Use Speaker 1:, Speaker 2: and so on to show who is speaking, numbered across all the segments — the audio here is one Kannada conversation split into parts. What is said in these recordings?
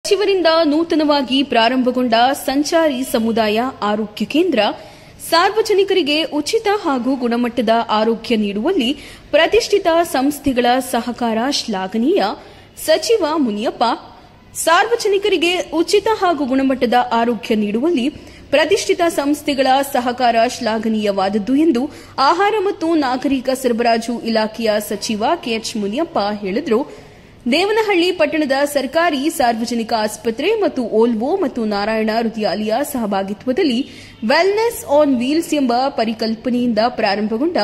Speaker 1: ಸಚಿವರಿಂದ ನೂತನವಾಗಿ ಪ್ರಾರಂಭಗೊಂಡ ಸಂಚಾರಿ ಸಮುದಾಯ ಆರೋಗ್ಯ ಕೇಂದ್ರ ಸಾರ್ವಜನಿಕರಿಗೆ ಉಚಿತ ಹಾಗೂ ಗುಣಮಟ್ಟದ ಆರೋಗ್ಯ ನೀಡುವಲ್ಲಿ ಪ್ರತಿಷ್ಠಿತ ಸಂಸ್ಥೆಗಳ ಸಹಕಾರ ಶ್ಲಾಘನೀಯ. ಸಚಿವ ಮುನಿಯಪ್ಪ, ಸಾರ್ವಜನಿಕರಿಗೆ ಉಚಿತ ಹಾಗೂ ಗುಣಮಟ್ಟದ ಆರೋಗ್ಯ ನೀಡುವಲ್ಲಿ ಪ್ರತಿಷ್ಠಿತ ಸಂಸ್ಥೆಗಳ ಸಹಕಾರ ಶ್ಲಾಘನೀಯವಾದದ್ದು ಎಂದು ಆಹಾರ ಮತ್ತು ನಾಗರಿಕ ಸರಬರಾಜು ಇಲಾಖೆಯ ಸಚಿವ ಕೆಎಚ್ ಮುನಿಯಪ್ಪ ಹೇಳಿದರು. ದೇವನಹಳ್ಳಿ ಪಟ್ಟಣದ ಸರ್ಕಾರಿ ಸಾರ್ವಜನಿಕ ಆಸ್ಪತ್ರೆ ಮತ್ತು ಓಲ್ವೋ ಮತ್ತು ನಾರಾಯಣ ಹೃದಯಾಲಯ ಸಹಭಾಗಿತ್ವದಲ್ಲಿ ವೆಲ್ನೆಸ್ ಆನ್ ವೀಲ್ಸ್ ಎಂಬ ಪರಿಕಲ್ಪನೆಯಿಂದ ಪ್ರಾರಂಭಗೊಂಡ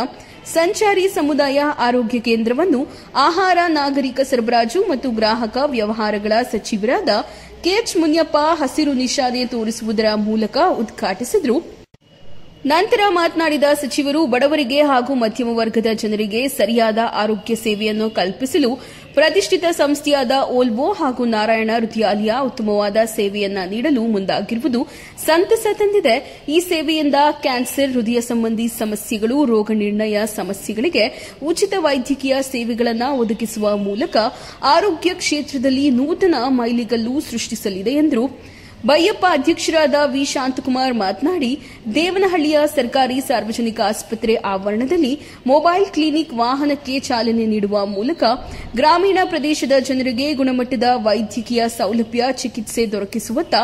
Speaker 1: ಸಂಚಾರಿ ಸಮುದಾಯ ಆರೋಗ್ಯ ಕೇಂದ್ರವನ್ನು ಆಹಾರ, ನಾಗರಿಕ ಸರಬರಾಜು ಮತ್ತು ಗ್ರಾಹಕ ವ್ಯವಹಾರಗಳ ಸಚಿವರಾದ ಕೆಎಚ್ ಮುನಿಯಪ್ಪ ಹಸಿರು ನಿಶಾನೆ ತೋರಿಸುವುದರ ಮೂಲಕ ಉದ್ಘಾಟಿಸಿದರು. ನಂತರ ಮಾತನಾಡಿದ ಸಚಿವರು, ಬಡವರಿಗೆ ಹಾಗೂ ಮಧ್ಯಮ ವರ್ಗದ ಜನರಿಗೆ ಸರಿಯಾದ ಆರೋಗ್ಯ ಸೇವೆಯನ್ನು ಕಲ್ಪಿಸಲು ಪ್ರತಿಷ್ಠಿತ ಸಂಸ್ಥೆಯಾದ ಓಲ್ವೋ ಹಾಗೂ ನಾರಾಯಣ ಹೃದಯಾಲಯ ಉತ್ತಮವಾದ ಸೇವೆಯನ್ನು ನೀಡಲು ಮುಂದಾಗಿರುವುದು ಸಂತಸ ತಂದಿದೆ. ಈ ಸೇವೆಯಿಂದ ಕ್ಯಾನ್ಸರ್, ಹೃದಯ ಸಂಬಂಧಿ ಸಮಸ್ಯೆಗಳು, ರೋಗ ನಿರ್ಣಯ ಸಮಸ್ಯೆಗಳಿಗೆ ಉಚಿತ ವೈದ್ಯಕೀಯ ಸೇವೆಗಳನ್ನು ಒದಗಿಸುವ ಮೂಲಕ ಆರೋಗ್ಯ ಕ್ಷೇತ್ರದಲ್ಲಿ ನೂತನ ಮೈಲಿಗಲ್ಲು ಸೃಷ್ಟಿಸಲಿದೆ ಎಂದರು. ಬೈಯಪ್ಪ ಅಧ್ಯಕ್ಷರಾದ ವಿ ಶಾಂತಕುಮಾರ್ ಮಾತನಾಡಿ, ದೇವನಹಳ್ಳಿಯ ಸರ್ಕಾರಿ ಸಾರ್ವಜನಿಕ ಆಸ್ಪತ್ರೆ ಆವರಣದಲ್ಲಿ ಮೊಬೈಲ್ ಕ್ಲಿನಿಕ್ ವಾಹನಕ್ಕೆ ಚಾಲನೆ ನೀಡುವ ಮೂಲಕ ಗ್ರಾಮೀಣ ಪ್ರದೇಶದ ಜನರಿಗೆ ಗುಣಮಟ್ಟದ ವೈದ್ಯಕೀಯ ಸೌಲಭ್ಯ, ಚಿಕಿತ್ಸೆ ದೊರಕಿಸುವತ್ತ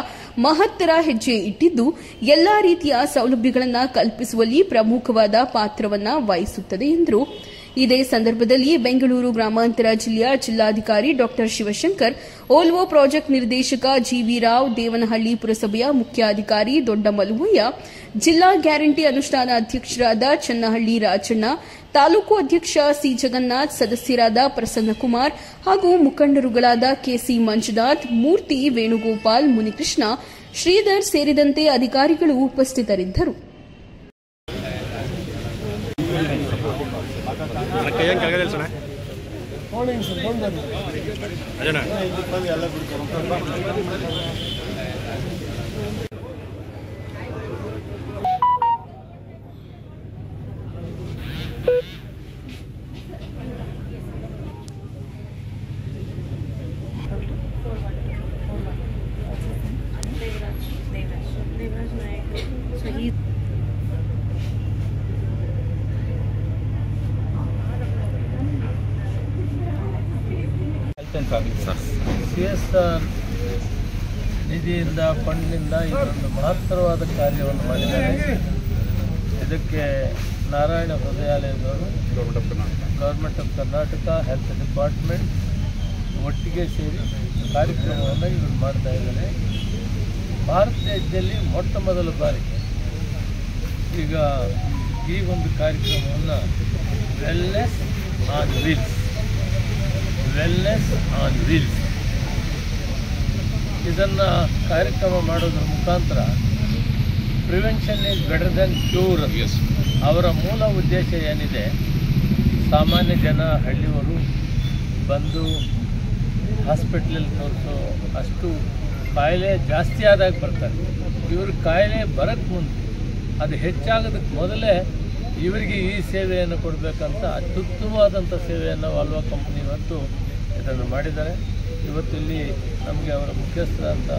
Speaker 1: ಮಹತ್ತರ ಹೆಜ್ಜೆ ಇಟ್ಟಿದ್ದು, ಎಲ್ಲಾ ರೀತಿಯ ಸೌಲಭ್ಯಗಳನ್ನು ಕಲ್ಪಿಸುವಲ್ಲಿ ಪ್ರಮುಖವಾದ ಪಾತ್ರವನ್ನು ವಹಿಸುತ್ತದೆ ಎಂದರು. ಇದೇ ಸಂದರ್ಭದಲ್ಲಿ ಬೆಂಗಳೂರು ಗ್ರಾಮಾಂತರ ಜಿಲ್ಲೆಯ ಜಿಲ್ಲಾಧಿಕಾರಿ ಡಾ ಶಿವಶಂಕರ್, ಓಲ್ವೋ ಪ್ರಾಜೆಕ್ಟ್ ನಿರ್ದೇಶಕ ಜಿವಿ ರಾವ್, ದೇವನಹಳ್ಳಿ ಪುರಸಭೆಯ ಮುಖ್ಯಾಧಿಕಾರಿ ದೊಡ್ಡ ಮಲುವಯ್ಯ, ಜಿಲ್ಲಾ ಗ್ಯಾರಂಟಿ ಅನುಷ್ಠಾನ ಅಧ್ಯಕ್ಷರಾದ ಚನ್ನಹಳ್ಳಿ ರಾಜಣ್ಣ, ತಾಲೂಕು ಅಧ್ಯಕ್ಷ ಸಿ ಜಗನ್ನಾಥ್, ಸದಸ್ಯರಾದ ಪ್ರಸನ್ನಕುಮಾರ್ ಹಾಗೂ ಮುಖಂಡರುಗಳಾದ ಕೆಸಿ ಮಂಜುನಾಥ್, ಮೂರ್ತಿ, ವೇಣುಗೋಪಾಲ್, ಮುನಿಕೃಷ್ಣ, ಶ್ರೀಧರ್ ಸೇರಿದಂತೆ ಅಧಿಕಾರಿಗಳು ಉಪಸ್ಥಿತರಿದ್ದರು.
Speaker 2: ಸಿಎಸ್ಆರ್ ನಿಧಿಯಿಂದ ಫಂಡ್ನಿಂದ ಇದೊಂದು ಮಹತ್ತರವಾದ ಕಾರ್ಯವನ್ನು ಮಾಡಿದ್ದಾರೆ. ಇದಕ್ಕೆ ನಾರಾಯಣ ಹೃದಯಾಲಯದವರು, government of Karnataka, health department ಒಟ್ಟಿಗೆ ಸೇರಿ ಕಾರ್ಯಕ್ರಮವನ್ನು ಇವರು ಮಾಡ್ತಾ ಇದ್ದಾರೆ. ಭಾರತ ದೇಶದಲ್ಲಿ ಮೊಟ್ಟ ಮೊದಲ ಬಾರಿಗೆ ಈಗ ಈ ಒಂದು ಕಾರ್ಯಕ್ರಮವನ್ನು ವೆಲ್ನೆಸ್ ಆನ್ ವೀಲ್ಸ್ ಇದನ್ನು ಕಾರ್ಯಕ್ರಮ ಮಾಡೋದ್ರ ಮುಖಾಂತರ prevention is better then cure. ಅವರ ಮೂಲ ಉದ್ದೇಶ ಏನಿದೆ, ಸಾಮಾನ್ಯ ಜನ ಹಳ್ಳಿಯವರು ಬಂದು ಹಾಸ್ಪಿಟ್ಲಲ್ಲಿ ತೋರಿಸೋ ಅಷ್ಟು ಕಾಯಿಲೆ ಜಾಸ್ತಿ ಆದಾಗ ಬರ್ತಾರೆ. ಇವ್ರ ಕಾಯಿಲೆ ಬರೋಕ್ಕೆ ಮುಂದೆ, ಅದು ಹೆಚ್ಚಾಗೋದಕ್ಕೆ ಮೊದಲೇ ಇವರಿಗೆ ಈ ಸೇವೆಯನ್ನು ಕೊಡಬೇಕಂತ ಅತ್ಯುತ್ತಮವಾದಂಥ ಸೇವೆಯನ್ನು ವಾಲ್ವಾ ಕಂಪ್ನಿ ಇವತ್ತು ಇದನ್ನು ಮಾಡಿದ್ದಾರೆ. ಇವತ್ತು ಇಲ್ಲಿ ನಮಗೆ ಅವರ ಮುಖ್ಯಸ್ಥರಾದ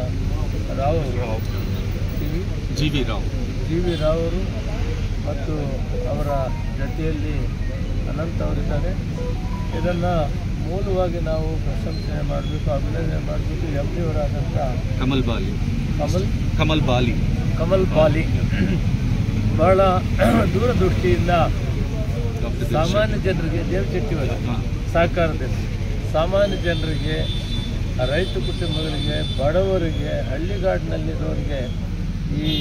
Speaker 2: ಜಿ ವಿ ರಾವ್ ಅವರು ಮತ್ತು ಅವರ ಜೊತೆಯಲ್ಲಿ ಅನಂತ್ ಅವರಿದ್ದಾರೆ. ಇದನ್ನು ಮೂಲವಾಗಿ ನಾವು ಪ್ರಶಂಸನೆ ಮಾಡಬೇಕು, ಅಭಿನಂದನೆ ಮಾಡಬೇಕು. ಎಂ ಡಿ ಅವರಾದಂಥ ಕಮಲ್ ಬಾಲಿ ಬಹಳ ದೂರದೃಷ್ಟಿಯಿಂದ ಸಾಮಾನ್ಯ ಜನರಿಗೆ, ದೇವಚೆಟ್ಟಿಯವರ ಸಹಕಾರದಲ್ಲಿ ಸಾಮಾನ್ಯ ಜನರಿಗೆ, ರೈತ ಕುಟುಂಬಗಳಿಗೆ, ಬಡವರಿಗೆ, ಹಳ್ಳಿಗಾಡಿನಲ್ಲಿರೋರಿಗೆ ಈ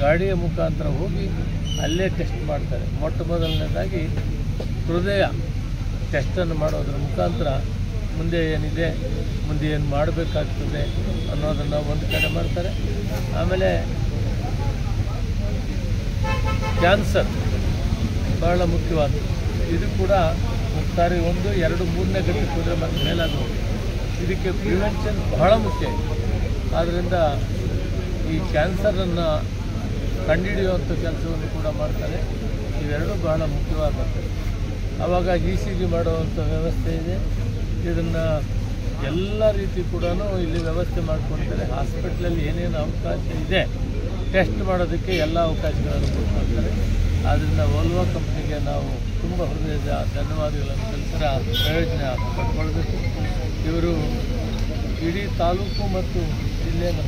Speaker 2: ಗಾಡಿಯ ಮುಖಾಂತರ ಹೋಗಿ ಅಲ್ಲೇ ಟೆಸ್ಟ್ ಮಾಡ್ತಾರೆ. ಮೊಟ್ಟ ಮೊದಲನೇದಾಗಿ ಹೃದಯ ಟೆಸ್ಟನ್ನು ಮಾಡೋದ್ರ ಮುಖಾಂತರ ಮುಂದೆ ಏನಿದೆ, ಮುಂದೆ ಏನು ಮಾಡಬೇಕಾಗ್ತದೆ ಅನ್ನೋದನ್ನು ಒಂದು ಕಡೆ ಮಾಡ್ತಾರೆ. ಆಮೇಲೆ ಕ್ಯಾನ್ಸರ್ ಬಹಳ ಮುಖ್ಯವಾದ, ಇದು ಕೂಡ ಸಾರಿ 1, 2, 3ನೇ ಘಟ್ಟಕ್ಕೆ ಹೋದರೆ ಮತ್ತೆ ಮೇಲಾಗುತ್ತೆ. ಇದಕ್ಕೆ ಪ್ರಿವೆನ್ಷನ್ ಬಹಳ ಮುಖ್ಯ. ಆದ್ದರಿಂದ ಈ ಕ್ಯಾನ್ಸರನ್ನು ಕಂಡುಹಿಡಿಯುವಂಥ ಕೆಲಸವನ್ನು ಕೂಡ ಮಾಡ್ತಾರೆ. ಇವೆರಡೂ ಬಹಳ ಮುಖ್ಯವಾದಂಥದ್ದು. ಆವಾಗ ಇ ಸಿ ಜಿ ಮಾಡುವಂಥ ವ್ಯವಸ್ಥೆ ಇದೆ. ಇದನ್ನು ಎಲ್ಲ ರೀತಿ ಕೂಡ ಇಲ್ಲಿ ವ್ಯವಸ್ಥೆ ಮಾಡ್ಕೊಂಡಿದ್ದಾರೆ. ಹಾಸ್ಪಿಟ್ಲಲ್ಲಿ ಏನೇನು ಅವಕಾಶ ಇದೆ ಟೆಸ್ಟ್ ಮಾಡೋದಕ್ಕೆ ಎಲ್ಲ ಅವಕಾಶಗಳನ್ನು ಕೊಡ್ತಾರೆ. ಆದ್ದರಿಂದ ವೋಲ್ವಾ ಕಂಪ್ನಿಗೆ ನಾವು ತುಂಬ ಹೃದಯದ ಧನ್ಯವಾದಗಳನ್ನು ಸಲ್ಲಿಸಿದ ಪ್ರಯೋಜನ ಪಡ್ಕೊಳ್ಬೇಕು. ಇವರು ಇಡೀ ತಾಲೂಕು ಮತ್ತು ಜಿಲ್ಲೆಯನ್ನು